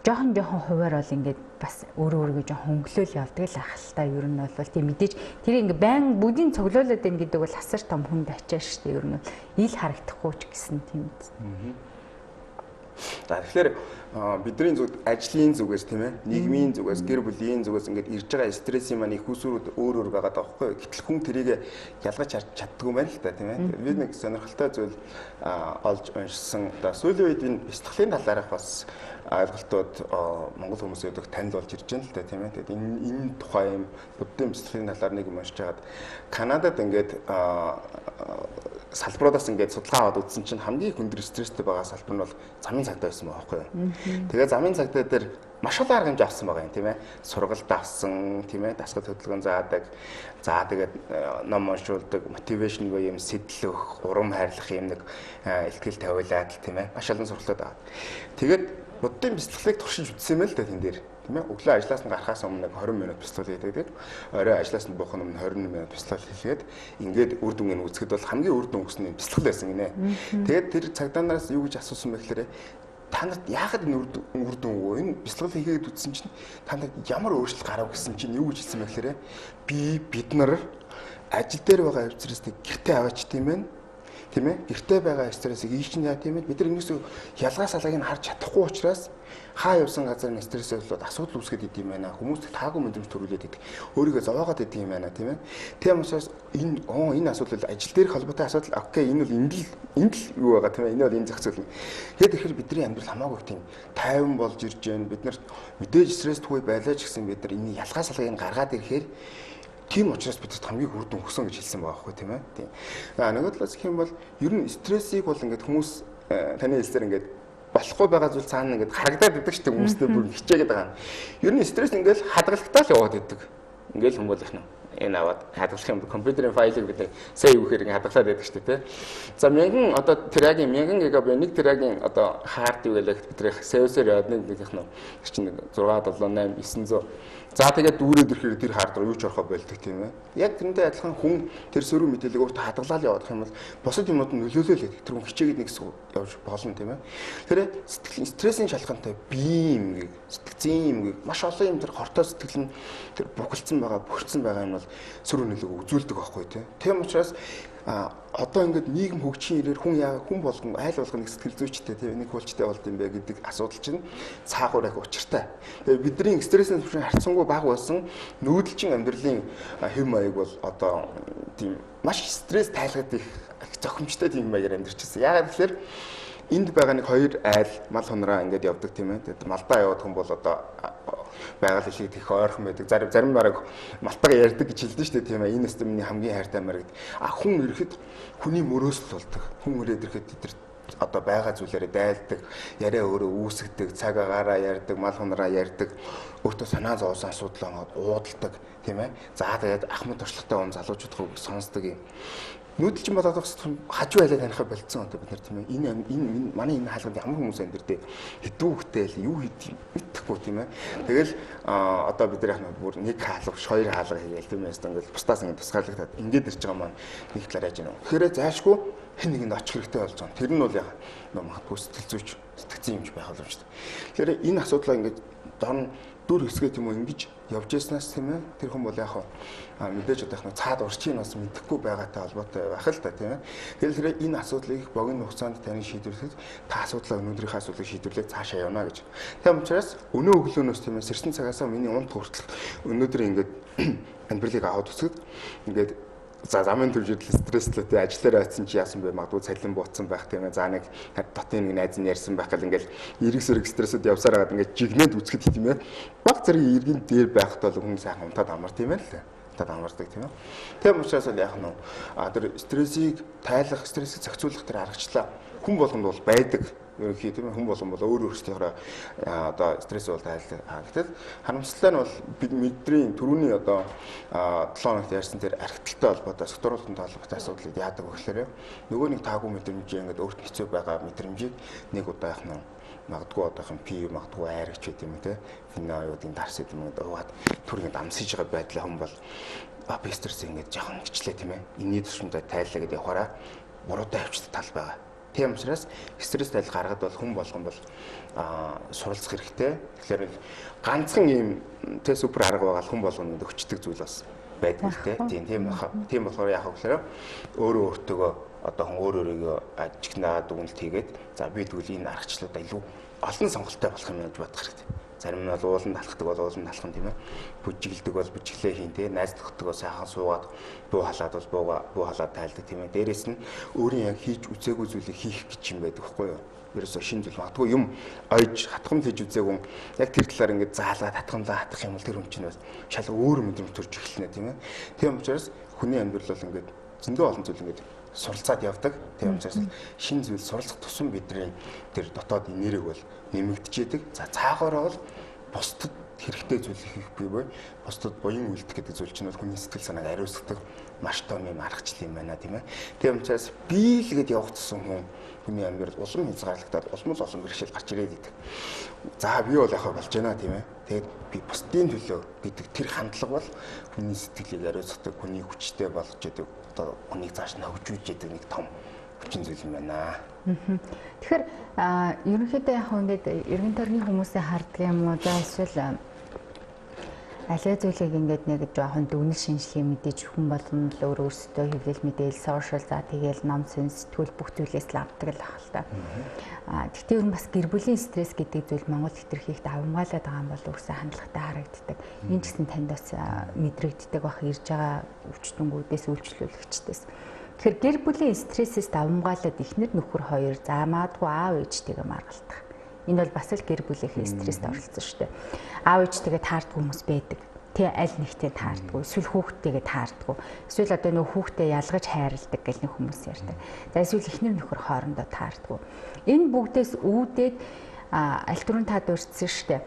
жоохон хуваар бол ингээд бас өөрөөгөө жоохон хөнгөлөөл явдаг л ахaltaа ер нь бол тийм мэдээж тэр ингээд байн бүдийн цоглуулад байна гэдэг бол асар том хүнд ачаа шүү дээ ер нь ил харагдахгүй ч гэсэн тийм. За тэгэхээр бидний зүгт ажлын зүгээс тийм ээ нийгмийн зүгээс гэр бүлийн зүгээс ингээд ирж байгаа стрессийн маань их усрууд өөр байгаа даахгүй. Гэтэл хүн тэрийг ялгаж харж чаддгүй байна л та тийм ээ. Би нэг сонирхолтой зүйл олж уншсан. Одоо сүүлийн үед энэ бяцлаглалын талаарх бас ойлголтууд монгол хүмүүсэд танил болж ирж байна л та тийм ээ. Тэгээд энэ тухай юм буддын бяцлаглалын талаар нэг юм уншиж хагаад Канадад ингээд салбаруудаас ингээд судалгаа аваад үзсэн чинь хамгийн хүнд стресстэй байгаа салбар нь бол замын цагдаа байсан байхгүй юу. Тэгээ замын цагдаа дээр маш олон арга хэмжээ авсан байгаа юм тийм ээ. Сургалт авсан тийм ээ. Дасгал хөдөлгөөн заадаг. За тэгээд ном уншуулдаг, мотивашн буюу юм сэтлэх, урам хайрлах юм нэг ихтгэл тавиулаад тийм ээ. Маш олон сургалтууд аваад. Тэгээд буддын бяцлаглалыг туршиж үзсэн юм л да тэн дээр. Тийм ээ. Өглөө ажлаас нь гарахаас өмнө 20 минут бяцлал хийдэг. Орой ажлаас нь буухын өмнө 20 минут бяцлал хийгээд ингээд үр дүнгийн үзэхэд бол хамгийн үр дүн өгсөн нь бяцлал байсан гинэ. Тэгээд тэр цагдаанараас юу гэж асуусан бэ гэхээр та нарт яагаад энэ үр дүн өгөө? Энэ бяцлал хийгээд үзсэн чинь та нарт ямар өөрчлөлт гарав гэсэн чинь юу гэж хэлсэн бэ гэхээр бид нар ажил дээр байгаа стрессийг гэртээ аваач тийм ээ. Тийм ээ. Гэртээ байгаа стрессийг ийш нь яа тийм ээ. Бид нар энэсээ ялгаа салааг нь харж чадахгүй учраас хаа явсан газар нь стрессээ болоод асуудал үүсгээд идэв юм байна. Хүмүүст таагүй мэдрэмж төрүүлээд идэг. Өөрийгөө зовоогоод идэв юм байна тийм ээ. Тийм учраас энэ асуудал ажил дээрх холбоотой асуудал. Окей, энэ бол энд л юу байгаа тийм ээ. Энэ бол энэ зах зээл. Тэгээд тэгэхээр бидний амьдрал хамаагүй тийм тайван болж ирж байна. Бид нарт мэдээж стрессгүй байлаа ч гэсэн бид нар энэ ялгаа салааг нь гаргаад ирэхээр тийм учраас бидэрт хамгийн үр дүн өгсөн гэж хэлсэн байгаа байхгүй тийм ээ. Тийм. Нөгөө талаас гэх юм бол ер нь стрессийг бол ингээд хүмүүс таны хэлсээр ингээд болохгүй байгаа зүйл цаана ингээд харагдаад байдаг шүү дээ хүмүүстэй бүр хичээгээд байгаа. Ер нь стресс ингээд хадгалагтаа л яваад байдаг. Ингээд хүмүүлэх нь энэ аваад хадгалах юм компьютерийн файлыг гэдэг сая юу гэхээр ингээд хадгалаад байдаг шүү дээ. За 1000 одоо тирагийн 1000 гигабайт нэг тирагийн одоо хард юу гэлэх битрэх севсээр яваад нэг их нь чинь 6 7 8 900. За тэгээд дүүрээд ирэхээр тэр хард руу юу ч орохоо болдог тийм ээ. Яг тэрнтэй адилхан хүн тэр сөрөг мэдээллийг өөртөө хадгалаад явах юм бол бусад юмнууд нь нөлөөлөөлээд тэр хүн хичээгээд нэг хэсэг явж болно тийм ээ. Тэр стрессийн шалхантай бие юмгийг, сэтгцийн юмгийг маш олон юм тэр хортой сэтгэл нь тэр бугалцсан байгаа, бөхөрцөн байгаа юм бол сөрөг нөлөөг үзүүлдэг байхгүй тийм. Тийм учраас одоо ингээд нийгэм хөгжихийн ирээр хүн болгон айл болгон нэг сэтгэл зүйчтэй тийм нэг хөлчтэй болд юм бэ гэдэг асуудал чинь цаагуур их учиртай. Тэгээ бидний стрессээс хүрэн харцсангүй баг байсан нүүдэлчин амьдралын хэв маяг бол одоо тийм маш стресс тайлгаад их зохимжтой тийм маягаар амьдарчсэн. Яагаад гэвэл энд байгаа нэг хоёр айл мал хунраа ингээд явдаг тийм ээ. Тэгээд малдаа яваад хүн бол одоо байгаль шиг их ойрхон байдаг. Зарим бараг малтайгаа ярьдаг гэж хэлдэг шүү дээ тийм ээ. Энэ өстө миний хамгийн хайртай мэр гэдэг. Хүн ирэхэд хүний мөрөөс л болдог. Хүн ирээд ирэхэд тэр одоо байгаа зүйлээрээ дайлдаг, яриа өөрөө үүсгдэг, цаг агаараа ярьдаг, мал хунраа ярьдаг, өөртөө санаа зовсон асуудал уудалдаг тийм ээ. За тэгээд ахмад туршлагатай хүн залуучууд сонсдог юм. Нүүдэлчин болоод хажуу айлаа танихаа болцсон одоо бид нар тийм ээ энэ манай энэ хаалганд ямар хүмүүс амьдэрдээ хэдүү хөтэй юу хийх мэдэхгүй тийм ээ тэгэл одоо бид нар яг бүр нэг хаалга хоёр хаалга хийгээл тийм ээ ингээл бусдаас ингээд тусгаарлагдаад ингээд ирж байгаа маань нэг талаар яаж юм. Тэгэхээр заашгүй хэн нэгэнд очих хэрэгтэй болж байгаа. Тэр нь бол яг магадгүй сэтгэл зүйч сэтгцэн юмч байх боломжтой. Тэгэхээр энэ асуудлаа ингээд дон дүр хэсгээ тийм үү ингэж явж яснаас тийм ээ тэр хүн бол яг мэдээж одоо их цаад урчин бас мэдэхгүй байгаатай холбоотой байх л та тийм ээ. Тэгэхээр энэ асуудлыг богино хугацаанд таны шийдвэрлэхэд та асуудлаа өнөөдрийнхээ асуудлыг шийдвэрлээд цаашаа явна гэж. Тийм учраас өнөө өглөөнөөс тийм ээ сэрсэн цагаасаа миний унт хүртэл өнөөдөр ингээд амьдралыг аваад үсгэд ингээд за замын төвжил стресслтэй ажиллаараа очсон чи яасан бэ магадгүй цалин бууцсан байх тийм ээ за нэг дотын нэг найз нь ярьсан байх гэл ингээл эрг зэрэг стрессэд явсаар хагаад ингээд жигнэд үцгэд тийм ээ баг зэрэг эргэн дээр байхад бол хүн сайхан унтаад амар тийм ээ л унтаад амардаг тийм ээ тийм учраас л яг нь тэр стрессийг тайлах стрессийг зохицуулах тэр аргачлаа хүн болгонд бол байдаг ерөнхий тийм хүн болгон бол өөр өөрсдийнхөө одоо стресс бол тайлдаг. Гэтэл харамсалтай нь бол бидний түрүүний одоо 7 хоногт ярьсан тэр архитектуртай холбоотой структурын холбоотой асуудлыг яадаг вэ гэхээр нөгөө нэг таагүй мэдрэмжээ ингээд өөрт хэцүү байгаа мэдрэмжийг нэг удаа их нь магадгүй одоохон пи магадгүй айр гэж байт юм те финаоюудын дарс гэдэг юм даад түргэн дамсаж байгаа байдлаа хүн бол би стресс ингээд жоохон гिचлээ тийм ээ энэний төвшөндөө тайллаа гэдэг явахаараа буруутай хөвчт тал байгаа. Тийм учраас стресс тайл гаргад бол хүн болгон бол суралцах хэрэгтэй. Тэгэхээр ганцхан ийм тэ супер арга байгаа хүн болгонд өчтдөг зүйл бас байдаг тийм тийм баха. Тийм болохоор яах вэ гэхээр өөрөө өөртөө одоо хүн өөрийгөө ажигнаа дүгнэлт хийгээд за би тэгвэл энэ аргачлалуудаа илүү олон сонголттой болох юм гэж бодох хэрэгтэй. Зарим нь бол ууланд талхдаг бол ууланд талхан тийм ээ. Бүжиглдэг бол бүжиглээ хийн тийм ээ. Найз нөхдөдөө сайхан суугаад буу халаад бол буу халаад тайлдаг тийм ээ. Дээрээс нь өөрийн яг хийж үзээгүй зүйлийг хийх гэж юм байдаг байхгүй юу? Ерөөсөө шин зүйл магадгүй юм ойж хатгамд хийж үзээгүй яг тэр талаар ингээд заалаад хатгамлаа хатах юм бол тэр хүн чинь бас шал өөр мэдрэмж төрж эхэлнэ тийм ээ. Тийм учраас хүний амьдрал бол ингээд зөндөө олон зүйл ингээд суралцаад явдаг. Тийм учраас шин зүйл суралцах тусам бидний тэр дотоод энерги бол нэмэгдчиедэг. За цаагаараа бол бусдад хэрэгтэй зүйл хийх буюу бусдад буян үлдэх гэдэг зүйл чинь бол хүний сэтгэл санааг ариусгадаг маш том юм аргачлал юм байна тийм ээ. Тийм учраас би л гээд явах гэсэн хүн хүний амьдрал улам хязгаарлагдаад улам олон бэрхшээл гарч ирээд идэг. За би бол яхаа болж байна тийм ээ. Тэгээд би бусдын төлөө гэдэг тэр хандлага бол хүний сэтгэлийг ариусгадаг, хүний хүчтэй болгож яадаг, одоо хүнийг цааш нь хөгжүүлж яадаг нэг том хүчин зүйл юм байна. Тэгэхээр ерөнхийдөө яг ингээд эргэн тойрны хүмүүсээ харддаг юм уу? За эсвэл аливаа зүйлийг ингээд нэг жоохон дүгнэл шинжилгээ мэдээж хүн болгоно л өөрөөсөө хэвлэл мэдээлэл сошиал за тэгээл ном сүнс сэтгүүл бүх зүйлээс л авдаг л ах л та. Гэхдээ ер нь бас гэр бүлийн стресс гэдэг зүйл Монгол хэтэрхийгт авамгаалаад байгаа юм бол өөрсөө хандлагатай харагддаг. Энэ ч гэсэн танд бас мэдрэгддэг бах ирж байгаа өвчтөнгүүдээс үйлчлүүлэгчдээс. Тэгэхээр гэр бүлийн стрессээс давамгаалаад эхнэр нөхөр хоёр за маадгүй аав ээжтэйгээ маргалдах. Энэ бол бас л гэр бүлийнхээ стресст оролцсон шүү дээ. Аав ээжтэйгээ таарддаг хүмүүс байдаг. Тэ аль нэгтэй таарддаг. Эсвэл хүүхдтэйгээ таарддаг. Эсвэл одоо нөх хүүхдээ ялгаж хайрладаг гэх нэг хүмүүс ярьдаг. За эсвэл эхнэр нөхөр хоорондоо таарддаг. Энэ бүгдээс үүдээд аль түрүүн та дурдсан шүү дээ.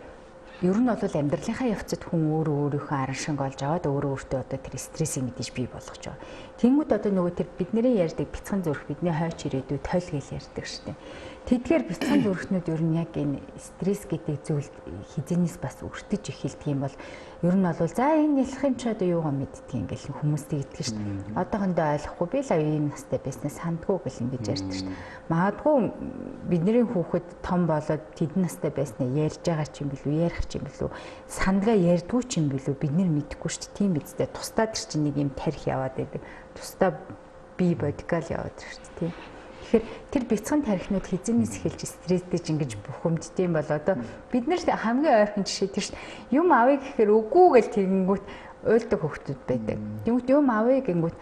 Ер нь бол амьдралынхаа явцад хүн өөрийнхөө аран шинг олж аваад өөртөө одоо тэр стрессийг мэдээж бий болгож байгаа. Тэнгүүд одоо нөгөө тэр бидний ярьдаг бяцхан зүрх бидний хойч ирээдүй тойл гэж ярьдаг шүү дээ. Тэдгээр бяцхан зүрхнүүд ер нь яг энэ стресс гэдэг зүйл хизэнээс бас өртөж эхэлдэг юм бол ер нь бол за энэ ялахын ч одоо юугаа мэддэг юм гэл хүмүүс тэгдэг шүү дээ. Одоохондоо ойлгохгүй би л ийм настай байснаас сандгүй гэл ингэж ярьдаг шүү дээ. Магадгүй бидний хүүхэд том болоод тэдэн настай байснаа ярьж байгаа ч юм билүү ярих ч юм билүү сандгаа ярьдгүй ч юм билүү бид нар мэдэхгүй шүү дээ. Тийм биз дээ. Тусдаа тэр чинь нэг юм тарих яваад байдаг. Тусдаа бие бодикал яваад байна шүү дээ. Тэгэхээр тэр бяцхан тархинууд хизэнээс эхэлж стрессдэж ингэж бухимддсан бол одоо бид нар хамгийн ойрхон жишээ тэр юм авъя гэхээр үгүй гэл тэгэнгүүт уйлдаг хөвгтүүд байдаг. Тэгмэд юм авъя гингүүт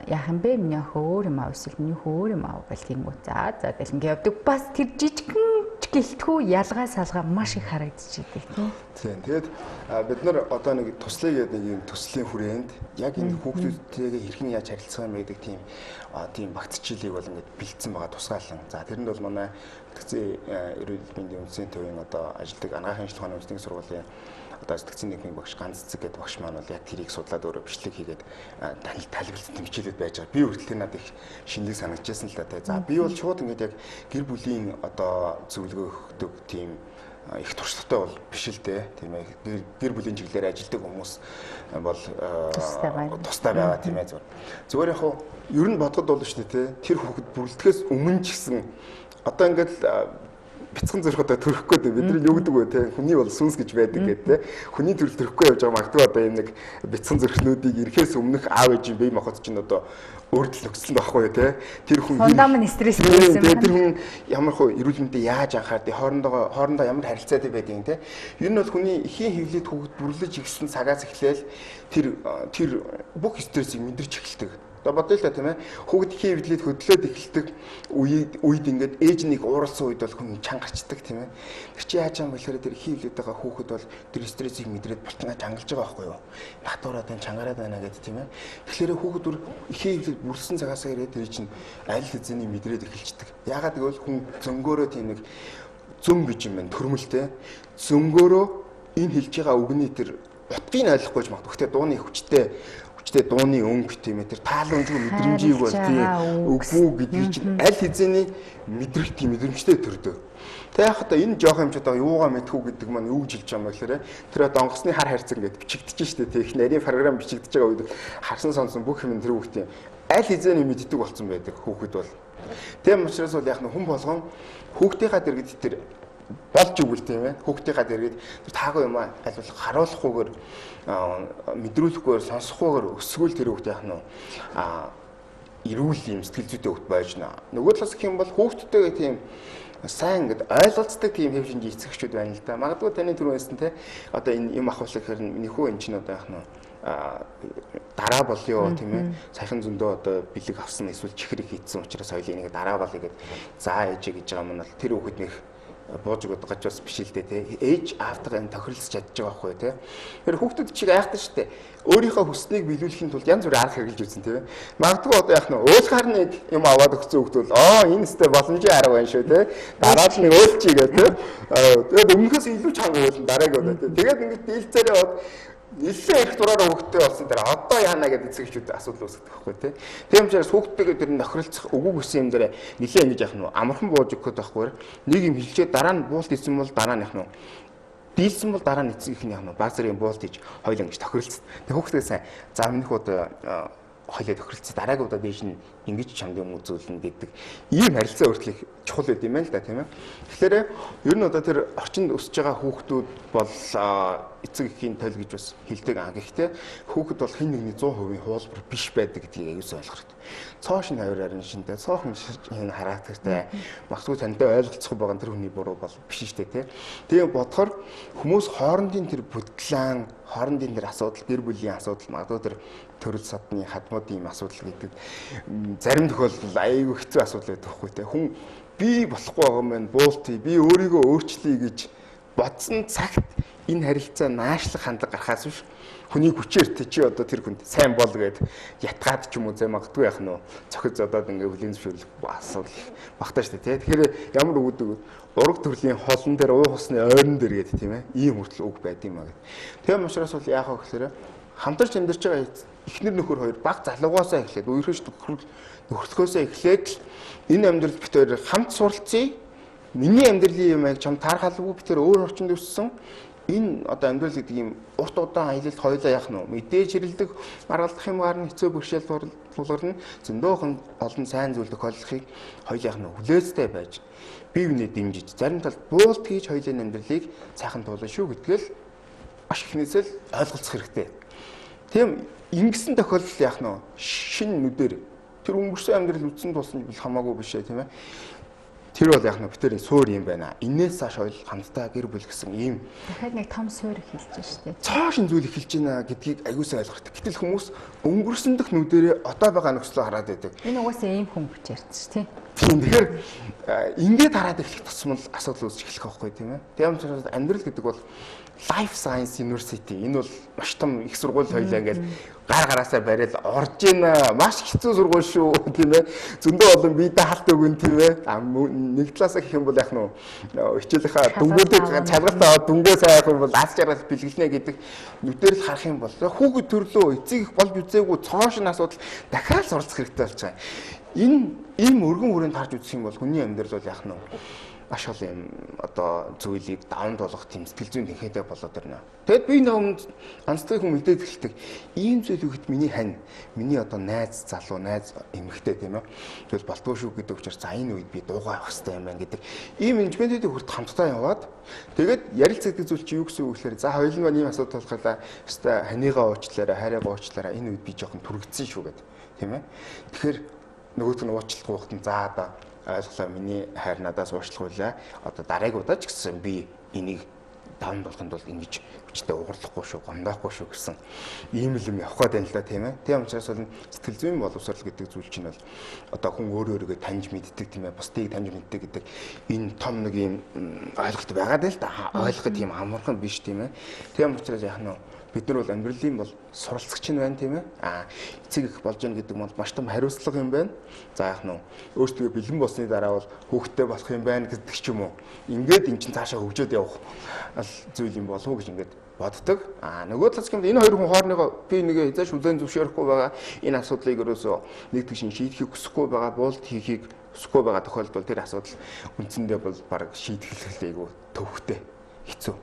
яах юм бэ? Миний охин өөр юм авсэл миний өөр юм аав гэл тэгэнгүүт за гэл ингэ явдаг. Бас тэр жижигхэн гэлтгүү ялгаа салгаа маш их харагдчихийдэг тийм. Тийм. Тэгээд бид нар одоо нэг туслая гэдэг нэг юм төслийн хүрээнд яг энэ хүүхдүүдтэйгээ хэрхэн яаж харилцах юм гэдэг тийм багцчлалыг бол ингээд бэлдсэн байгаа тусгаалan. За тэрэнд бол манай сэтгцийн эрүүл мэндийн үндэсний төвийн одоо ажилтг анагаахын шилжүүлэх үндэсний сургуулийн одоо сэтгцийн нэгний багш ганц цэг гэдэг багш маань бол яг тэрийг судлаад өөрөө бичлэг хийгээд тайлбарлалт хэмжээлүүд байж байгаа. Би хүртэл тэр надад их шинэлэг санагдчихсан л да. За би бол шууд ингээд яг гэр бүлийн одоо зөвлөгөө өгдөг тийм их туршлагатай бол биш л дээ. Тийм ээ. Гэр бүлийн чиглэлээр ажилладаг хүмүүс бол тустай байгаа тийм ээ. Зүгээр яг хуу ер нь бодгод болно шүү дээ. Тэр хүүхэд бүрэлдэхээс өмнө ч гэсэн одоо ингээд бяцхан зөрхөдөө төрөх гээд бидний юу гэдэг вэ те хүний бол сүнс гэж байдаг гэдэг те хүний төрөл төрөхгүй явж байгаа магадгүй одоо юм нэг бяцхан зөрхнүүдийг ирэхээс өмнөх аав ээж бие махбод чинь одоо өөрөлд нөхцөл байхгүй те тэр хүн фундамент стресс байсан юм. Тэр хүн ямар хөө эрүүл мэндэд яаж анхаард хоорондоо ямар харилцаатай байдгийг те ер нь бол хүний эхийн хөвлөд хүүхэд бүрлэж ихсэн цагаас эхлээл тэр бүх стрессийг мэдэрч эхэлдэг. Одоо бодъё л да тийм ээ. Хүүхэд ихийн хөвлөд хөдлөөд эхэлдэг үед ингээд ээжнийг ууралсан үед бол хүн чангарчдаг тийм ээ. Тэр чи яаж юм бэлхээр тэр ихийн хөвлөд байгаа хүүхэд бол тэр стрессийг мэдрээд бултнаа чангалж байгаа байхгүй юу? Натураад энэ чангараад байна гэдэг тийм ээ. Тэгэхээр хүүхэд ихийн хөвлөд бүрсэн цагаасаа ирээд тэр чинь аль хэзээний мэдрээд эхэлчихдэг. Яагаад гэвэл хүн зөнгөөрөө тийм нэг зөм гэж юм байна төрмөлтэй. Зөнгөөрөө энэ хэлж байгаа үгний тэр утгыг ойлгохгүй ч магадгүй. Гэхдээ дууны хүчтэй дууны өнгө тийм ээ тэр тааламжгүй мэдрэмжийг бол тийм үгүй гэдгийг чинь аль хэзээний мэдрэх тийм мэдрэмжтэй төрдөө. Тэг яг одоо энэ жоох юм ч одоо юугаа мэдхүү гэдэг маань юу гэж хэлж байгаа юм бэ гэхээр тэр одоо онгоцны хар хайрцаг гэдэг бичигдэж штэ тийм их нарийн програм бичигдэж байгаа үед харсан сонсон бүх юм тэр хүүхдийн аль хэзээний мэддэг болсон байдаг хүүхэд бол. Тийм учраас бол яг хүн болгон хүүхдийнхаа дэргэд тэр болж өгвөл тийм ээ хүүхдийнхаа дэргэд тэр таагүй юм альвал харуулахгүйгээр мэдрүүлэхгүйгээр сонсохгүйгээр өсгөл тэр хүүхд яах нь эрүүл юм сэтгэл зүйтэй хүүхд байж нэ. Нөгөө талаас гэх юм бол хүүхдтэйгээ тийм сайн ингээд ойлголцдог тийм хэв шинж эцэгчүүд байна л да. Магадгүй таны түрүүнээс те одоо энэ юм ахвал гэхээр нөхөө энэ чинь одоо яах нь дараа болёо тийм ээ саяхан зөндөө одоо бэлэг авсан эсвэл чихрэг хийцэн учраас хоёлын нэг дараа болъё гэд заа ээжээ гэж байгаа маань тэр хүүхэд нэх бууж өгöd гаж бас биш л дээ те ээж аавтайгаа энэ тохиролцож чадж байгаа байхгүй те тэр хүүхдүүд чиг айхдаг шүү дээ өөрийнхөө хүснийг биелүүлэхийн тулд янз бүрийн арга хэрэглэж үзэн те магадгүй одоо яах нь уйлахаар нэг юм аваад өгсөн хүүхдүүд энэ өстэй боломжийн арга байна шүү те дараа нь нэг уйлчий гэдэг тэгээд өмнөхөөс илүү чанга уйлан дараагийн удаа те тэгээд ингэж дийлцээрээ бод нэлээд их дураараа хүүхдтэй болсон дээр одоо яана гэдэг эцэгчүүд асуудал үүсгэх байхгүй тий. Тийм учраас хүүхдтэйгээ тэр нөхрөлцөх үгүй гэсэн юм дээр нэлээд ингэж яах нь амархан бууж өгөх байхгүй нэг юм хэлчихэд дараа нь буулт ийсэн бол дараа нь яах нь дийлсэн бол дараа нь эцэг их нь яах нь баг зэрэг буулт хийж хоёул ингэж тохиролцсон. Тэг хүүхдтэй сайн за минийх удаа хоёлоо тохиролцсон дараагийн удаа дээш нь ингэж чамд юм үзүүлнэ гэдэг ийм харилцаа өртлөх чухал байд юм байна л да тийм ээ. Тэгэхээр ер нь одоо тэр орчинд өсөж байгаа хүүхдүүд бол эцэг эхийн тойл гэж бас хэлдэг гэхдээ хүүхэд бол хэн нэгний 100% хуулбар биш байдаг гэдгийг аюулс ойлгох хэрэгтэй. Цоош нь хавираар нь шинтэй, цоохон энэ характертай, магадгүй тантай ойлголцох байгаа тэр хүний буруу бол биш шүү дээ тий. Тэгээ бодохоор хүмүүс хоорондын тэр бүтлэн, хоорондын тэр асуудал, гэр бүлийн асуудал, магадгүй тэр төрөл садны хадмуудын юм асуудал гэдэг зарим тохиолдолд аюул хэцүү асуудал байдаг байхгүй тий. Хүн би болохгүй байгаа юм байна, буултыг би өөрийгөө өөрчлөе гэж бодсон цагт энэ харилцаа наашлах хандлага гарахаас биш хүний хүчээр чи одоо тэр хүнд сайн бол гэд ятгаад ч юм уу зэ магадгүй яах нь цохиж зодоод ингээ хүлийн зөвшөөрлөх асуудал багтаа штэ тий. Тэгэхээр ямар өгдөг ураг төрлийн холон дээр уух усны ойрон дээр гэдэг тийм ээ ийм хүртэл үг байд юм аа гэд. Тийм учраас бол яах вэ гэхээр хамтарч амьдарч байгаа эхнэр нөхөр хоёр баг залуугаасаа эхлээд үерхэж нөхрөлгөөсөө эхлээд энэ амьдралд бид хоёр хамт суралцъя. Миний амьдралын юм яг чам таархалгүй бид тэр өөр орчинд өссөн энэ одоо амьдрал гэдэг юм урт удаан аялалд хоёлаа яах нь мэдээж хэрэлдэг маргалдах юм гарна хэцүү бэрхшээл тулгарна зөндөөхон олон сайн зүйл тохиолдлохыг хоёлаа яах нь хүлээцтэй байж бие биенээ дэмжиж зарим талд буулт хийж хоёлын амьдралыг сайхан туулна шүү гэдгээл маш ихнээсээ л ойлголцох хэрэгтэй. Тийм ингэсэн тохиолдол яах нь шинэ нүдээр тэр өнгөрсөн амьдрал үтсэн тулсан бол хамаагүй биш ээ тийм ээ. Тэр бол яг нэг битэрийн суур юм байна. Инээс цааш ойл хамтдаа гэр бүл гэсэн ийм дахиад нэг том суурь хэлж штэ. Цаашин зүйл эхэлж байна гэдгийг аюулсаа ойлгох. Гэтэл хүмүүс өнгөрсөн дэх нүдэрээ одоо байгаа нөхцөлөө хараад байдаг. Энэ угаасаа ийм хүн гэж ярьчих тийм. Тийм тэгэхээр ингээд хараад эхлэх тусмал асуудал үүсч эхлэх байхгүй тийм ээ. Тийм учраас амьдрал гэдэг бол Life Science University энэ бол маш том их сургууль хоёлаа ингээд гар гараасаа бариад орж ийна. Маш хэцүү сургууль шүү тийм ээ. Зөндөө олон биедээ халт өгөн тийм ээ. Нэг талаасаа гэх юм бол яг нь хичээлийнхаа дүнгуудыг цалгалтаа аваад дүнгээ сайх юм бол аз жаргал бэлгэлнэ гэдэг нүдээр л харах юм бол хүүхэд төрлөө эцэг их болж үзээгүй цоош нь асуудал дахиад суралцах хэрэгтэй болж байгаа. Энэ ийм өргөн хүрээнд харж үзэх юм бол хүний амьдрал бол яг нь маш олон одоо зүйлийг даван туулах тийм сэтгэл зүйн тэнхээтэй болоод ирнэ. Тэгэд би нэг анцтай хүн мэдээд эхэлдэг. Ийм зүйл үгэд миний хань, миний одоо найз залуу, найз эмэгтэй тийм ээ. Тэгэл болтгоо шүү гэдэг учраас за энэ үед би дуугаа авах хэрэгтэй юм байна гэдэг. Ийм менежментүүдийн хүрт хамтдаа яваад тэгээд ярилцах гэдэг зүйл чи юу гэсэн үг гэхээр за хоёулаа ийм асуудал болохлаа. Хэвээ ханийгаа уучлаарай, хайраагаа уучлаарай. Энэ үед би жоохон түрэгдсэн шүү гэдэг. Тийм ээ. Тэгэхээр нөгөөт нь уучлах хугацаанд за одоо ойлголоо миний хайр надаас уучлахгүйлээ. Одоо дараагуудаа ч гэсэн би энийг даван болгоход бол ингэж хүчтэй уурлахгүй шүү, гомдоохгүй шүү гэсэн ийм юм явах гээд байна л да тийм ээ. Тийм учраас бол сэтгэл зүйн боловсрол гэдэг зүйл чинь бол одоо хүн өөрөөрөө таньж мэддэг тийм ээ, бусдыг таньж мэддэг гэдэг энэ том нэг юм ойлголт байгаад л да. Ойлгоход тийм амархан биш тийм ээ. Тийм учраас яг нь бид нар бол амьдралын бол суралцагч нь байна тийм ээ. Эцэг их болж гэнэ гэдэг нь маш том хариуцлага юм байна. За яг нь өөртөө бэлэн болсны дараа бол хүүхдтэй болох юм байна гэдэг ч юм уу. Ингээд эн чинь цаашаа хөгжөөд явах зүйл юм болов уу гэж ингээд боддог. Нөгөө талаас нь энэ хоёр хүн хоорондоо би нэг зааш үлэн зөвшөөрөхгүй байгаа. Энэ асуудлыг ерөөсөө нэг тэгшин шийдэхийг хүсэхгүй байгаа, буулт хийхийг хүсэхгүй байгаа тохиолдолд тэр асуудал үндсэндээ бол баг шийдэх айгүй төвхтэй хэцүү.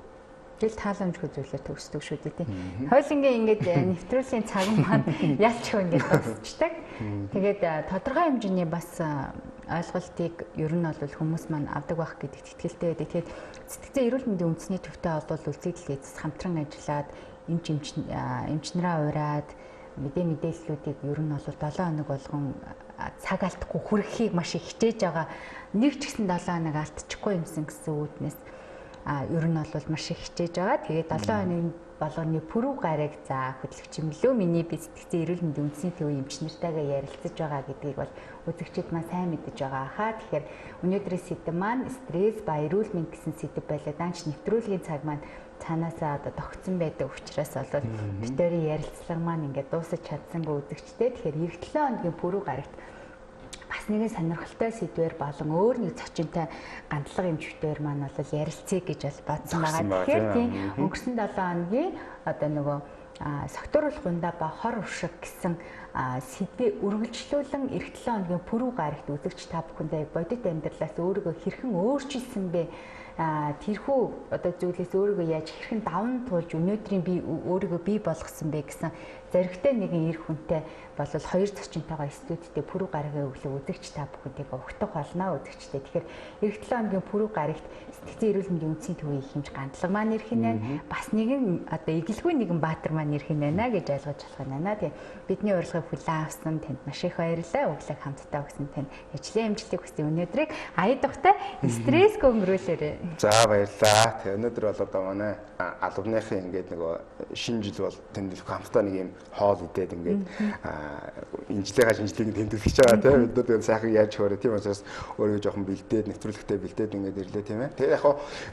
Тэгэл тааламж хөзөөлөлт төгсдөг шүү дээ тийм. Хойлонгийн ингээд нэвтрүүлгийн цаг маань ялч хөө ингээд дуусчдаг. Тэгээд тодорхой хэмжээний бас ойлголтыг ер нь бол хүмүүс маань авдаг байх гэдэгт итгэлтэй байдаг. Тэгээд сэтгцэн эрүүл мэндийн үндэсний төвтэй холбоол үлцэгдэлээс хамтран ажиллаад эмчнэрээ ураад мэдээллүүдийг ер нь бол 7 хоног болгон цаг алдахгүй хүргэхийг маш их хичээж байгаа. Нэг ч гэсэн 7 хоног алдчихгүй юмсан гэсэн үүднээс ер нь бол маш их хичээж байгаа. Тэгээд 7 хоногийн болгоны пүрэв гараг за хөдөлгч юм лөө миний би сэтгцэн эрүүл мэндийн үндэсний төвийн эмчнэртэйгээ ярилцаж байгаа гэдгийг бол үзэгчид маань сайн мэдэж байгаа хаа. Тэгэхээр өнөөдрийн сэдэв маань стресс ба эрүүл мэнд гэсэн сэдэв байлаа. Данч нэвтрүүлгийн цаг маань цаанаасаа одоо тогтсон байдаг учраас бол битэрийн ярилцлага маань ингээд дуусаж чадсангүй үзэгчтэй. Тэгэхээр эх 7 хоногийн пүрэв гарагт бас нэгэн сонирхолтой сэдвэр болон өөр нэг зочинтой гандлага эмчтэр маань бол ярилцъя гэж бол бодсон байгаа. Тэгэхээр тийм өнгөрсөн 7 хоногийн одоо нөгөө согтууруулах ундаа ба хор уршиг гэсэн сэдвээ үргэлжлүүлэн эх 7 хоногийн пүрэв гарагт үзэгч та бүхэндээ бодит амьдралаас өөрийгөө хэрхэн өөрчилсөн бэ? Тэрхүү одоо зүйлээс өөрийгөө яаж хэрхэн даван туулж өнөөдрийн би өөрийгөө бий болгосон бэ гэсэн зоригтой нэгэн эр хүнтэй болол хоёр зочинтойгоо студидтэй пүрэв гарагийн өглөө үзэгч та бүхэндээ угтах болно үзэгчтэй. Тэгэхээр эх 7 хоногийн пүрэв гарагт сэтгцэн эрүүл мэндийн үндэсний төвийн ихэмж гандлага маань ирэх нь бас нэгэн одоо эгэлгүй нэгэн баатар маань ирэх нь байна гэж ойлгож болох нь байна. Тэгээ бидний урилгыг хүлээн авсан танд маш их баярлалаа. Өглөө хамтдаа өгсөн танд ажлын амжилтыг хүсье. Өнөөдрийг аяд тухтай стрессгүй өнгөрүүлээрэй. За баярлалаа. Тэгээ өнөөдөр бол одоо манай албаныхын ингээд нөгөө шинэ жил бол тэнд хамтдаа нэг юм хоол идээд ингээд инжилийнхаа шинжилгээг тэмдэглэж байгаа тийм бид нар сайхан яаж хөөрэ тийм учраас өөрөө жоохон бэлдээд нэвтрүүлэгтээ бэлдээд ингээд ирлээ тийм ээ. Тэгээ яг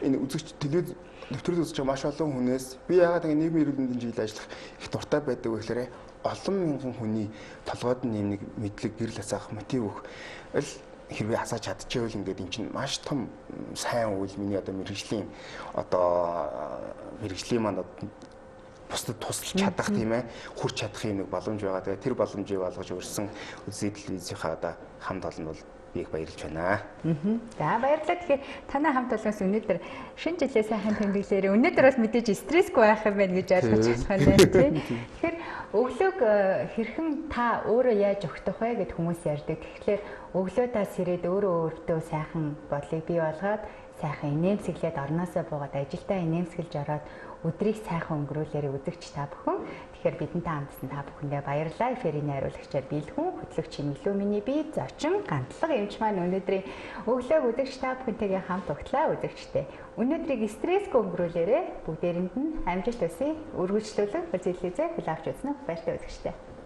энэ үзэгч телевиз нэвтрүүлэг үзэж байгаа маш олон хүнээс би яагаад ингэ нийгмийн эрүүл мэндийн чиглэлд ажиллах их дуртай байдаг вэ гэхээр олон мянган хүний толгойд нь нэг мэдлэг гэрэл асаах мотив өгөх хэрвээ асааж чадчихвэл ингээд эн чинь маш том сайн үйл миний одоо мэрэгжлийн маань бусдад туслах чадах тийм ээ хүрч чадахын нэг боломж байгаа. Тэгээ тэр боломжийг олгож өрсөн үзэл телевизийнхаа одоо хамт олон бол би их баярлж байна. За баярлалаа. Тэгэхээр танай хамт олонгоос өнөөдөр шинэ жилээ сайхан тэмдэглээрээ өнөөдөр бас мэдээж стрессгүй байх юм байна гэж ойлгож байна тийм. Тэгэхээр өглөөг хэрхэн та өөрөө яаж өгтөх вэ гэд хүмүүс ярьдаг. Тэгэхээр өглөө та сэрээд өөрөө өөртөө сайхан бодлыг бий болгоод сайхан инээмсэглээд орноосоо буугаад ажилдаа инээмсэглэж ороод өдрийг сайхан өнгөрүүлээрээ үзэгч та бүхэн. Тэгэхээр бидэнтэй хамтсан та бүхэндээ баярлалаа. Эфирийн найруулагчаар Бэлхэн, хөтлөгч Илүүминий би зочин гантлага эмч маань өнөөдрийн өглөөг үзэгч та бүхэнтэйгээ хамт угтлаа үзэгчтэй. Өнөөдрийг стрессгүй өнгөрүүлээрээ бүгдээрэнд нь амжилт хүсье. Үргэлжлүүлэн үзэлцээ хүлээвч үзнэ. Баяртай үзэгчтэй.